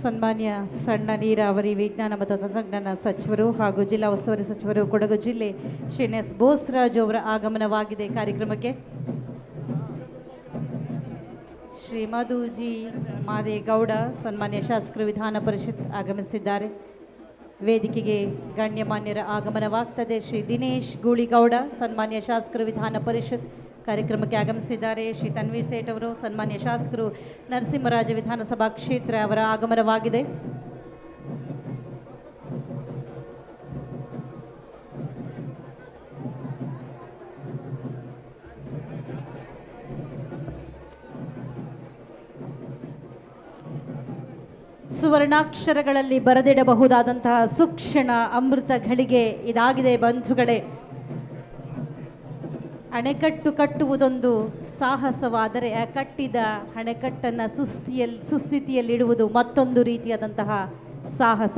ಸನ್ಮಾನ್ಯ ಸಣ್ಣ ನೀರಾವರಿ ವಿಜ್ಞಾನ ಮತ್ತು ತಂತ್ರಜ್ಞಾನ ಸಚಿವರು ಹಾಗೂ ಜಿಲ್ಲಾ ಉಸ್ತುವಾರಿ ಸಚಿವರು ಕೊಡಗು ಜಿಲ್ಲೆ ಶ್ರೀ ಎಸ್ ಬೋಸರಾಜ್ ಅವರ ಆಗಮನವಾಗಿದೆ. ಕಾರ್ಯಕ್ರಮಕ್ಕೆ ಶ್ರೀ ಮಧುಜಿ ಮಾದೇಗೌಡ ಸನ್ಮಾನ್ಯ ಶಾಸಕರು ವಿಧಾನ ಪರಿಷತ್ ಆಗಮಿಸಿದ್ದಾರೆ. ವೇದಿಕೆಗೆ ಗಣ್ಯಮಾನ್ಯರ ಆಗಮನವಾಗ್ತದೆ. ಶ್ರೀ ದಿನೇಶ್ ಗೂಳಿಗೌಡ ಸನ್ಮಾನ್ಯ ಶಾಸಕರು ವಿಧಾನ ಪರಿಷತ್ ಕಾರ್ಯಕ್ರಮಕ್ಕೆ ಆಗಮಿಸಿದ್ದಾರೆ. ಶ್ರೀ ತನ್ವೀರ್ ಸೇಠ್ ಅವರು ಸನ್ಮಾನ್ಯ ಶಾಸಕರು ನರಸಿಂಹರಾಜ ವಿಧಾನಸಭಾ ಕ್ಷೇತ್ರ ಅವರ ಆಗಮನವಾಗಿದೆ. ಸುವರ್ಣಾಕ್ಷರಗಳಲ್ಲಿ ಬರೆದಿಡಬಹುದಾದಂತಹ ಸುಕ್ಷಣ ಅಮೃತ ಘಳಿಗೆ ಇದಾಗಿದೆ ಬಂಧುಗಳೇ. ಅಣೆಕಟ್ಟು ಕಟ್ಟುವುದೊಂದು ಸಾಹಸವಾದರೆ ಆ ಕಟ್ಟಿದ ಅಣೆಕಟ್ಟನ್ನು ಸುಸ್ಥಿತಿಯಲ್ಲಿಡುವುದು ಮತ್ತೊಂದು ರೀತಿಯಾದಂತಹ ಸಾಹಸ.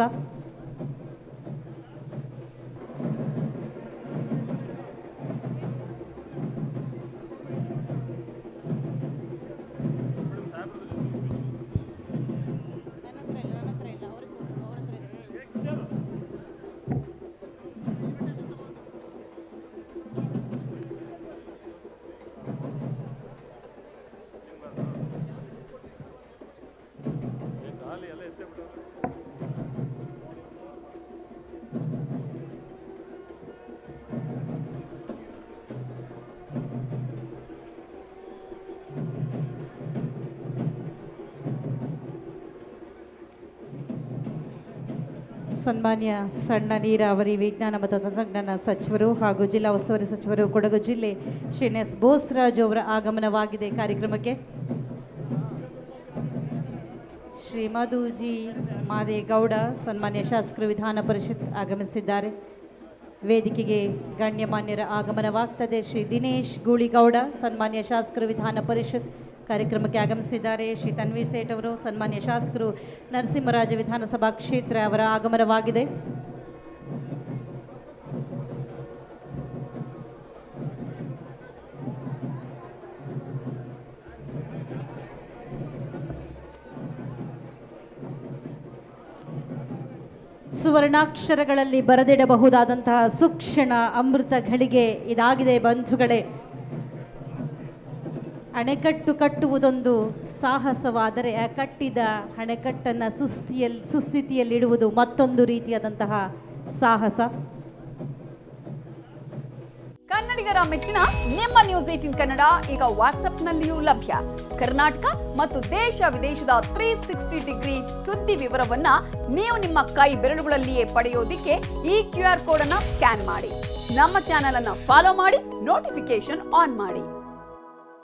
ಸನ್ಮಾನ್ಯ ಸಣ್ಣ ನೀರಾವರಿ ವಿಜ್ಞಾನ ಮತ್ತು ತಂತ್ರಜ್ಞಾನ ಸಚಿವರು ಹಾಗೂ ಜಿಲ್ಲಾ ಉಸ್ತುವಾರಿ ಸಚಿವರು ಕೊಡಗು ಜಿಲ್ಲೆ ಶ್ರೀ ಎಸ್ ಬೋಸರಾಜ್ ಅವರ ಆಗಮನವಾಗಿದೆ. ಕಾರ್ಯಕ್ರಮಕ್ಕೆ ಶ್ರೀ ಮಧುಜಿ ಮಾದೇಗೌಡ ಸನ್ಮಾನ್ಯ ಶಾಸಕರು ವಿಧಾನ ಪರಿಷತ್ ಆಗಮಿಸಿದ್ದಾರೆ. ವೇದಿಕೆಗೆ ಗಣ್ಯಮಾನ್ಯರ ಆಗಮನವಾಗ್ತದೆ. ಶ್ರೀ ದಿನೇಶ್ ಗೂಳಿಗೌಡ ಸನ್ಮಾನ್ಯ ಶಾಸಕರು ವಿಧಾನ ಪರಿಷತ್ ಕಾರ್ಯಕ್ರಮಕ್ಕೆ ಆಗಮಿಸಿದ್ದಾರೆ. ಶ್ರೀ ತನ್ವೀರ್ ಸೇಠ್ ಅವರು ಸನ್ಮಾನ್ಯ ಶಾಸಕರು ನರಸಿಂಹರಾಜ ವಿಧಾನಸಭಾ ಕ್ಷೇತ್ರ ಅವರ ಆಗಮನವಾಗಿದೆ. ಸುವರ್ಣಾಕ್ಷರಗಳಲ್ಲಿ ಬರೆದಿಡಬಹುದಾದಂತಹ ಸುಕ್ಷಣ ಅಮೃತ ಘಳಿಗೆ ಇದಾಗಿದೆ ಬಂಧುಗಳೇ. ಅಣೆಕಟ್ಟು ಕಟ್ಟುವುದೊಂದು ಸಾಹಸವಾದರೆ ಆ ಕಟ್ಟಿದ ಅಣೆಕಟ್ಟನ್ನು ಸುಸ್ಥಿತಿಯಲ್ಲಿಡುವುದು ಮತ್ತೊಂದು ರೀತಿಯಾದಂತಹ ಸಾಹಸ. ಕನ್ನಡಿಗರ ಮೆಚ್ಚಿನ ನಿಮ್ಮ ನ್ಯೂಸ್ 18 ಕನ್ನಡ ಈಗ ವಾಟ್ಸ್ಆಪ್ನಲ್ಲಿಯೂ ಲಭ್ಯ. ಕರ್ನಾಟಕ ಮತ್ತು ದೇಶ ವಿದೇಶದ 360 ಡಿಗ್ರಿ ಸುದ್ದಿ ವಿವರವನ್ನ ನೀವು ನಿಮ್ಮ ಕೈ ಬೆರಳುಗಳಲ್ಲಿಯೇ ಪಡೆಯೋದಿಕ್ಕೆ ಈ QR ಕೋಡ್ ಅನ್ನು ಸ್ಕ್ಯಾನ್ ಮಾಡಿ. ನಮ್ಮ ಚಾನೆಲ್ ಅನ್ನು ಫಾಲೋ ಮಾಡಿ, ನೋಟಿಫಿಕೇಶನ್ ಆನ್ ಮಾಡಿ.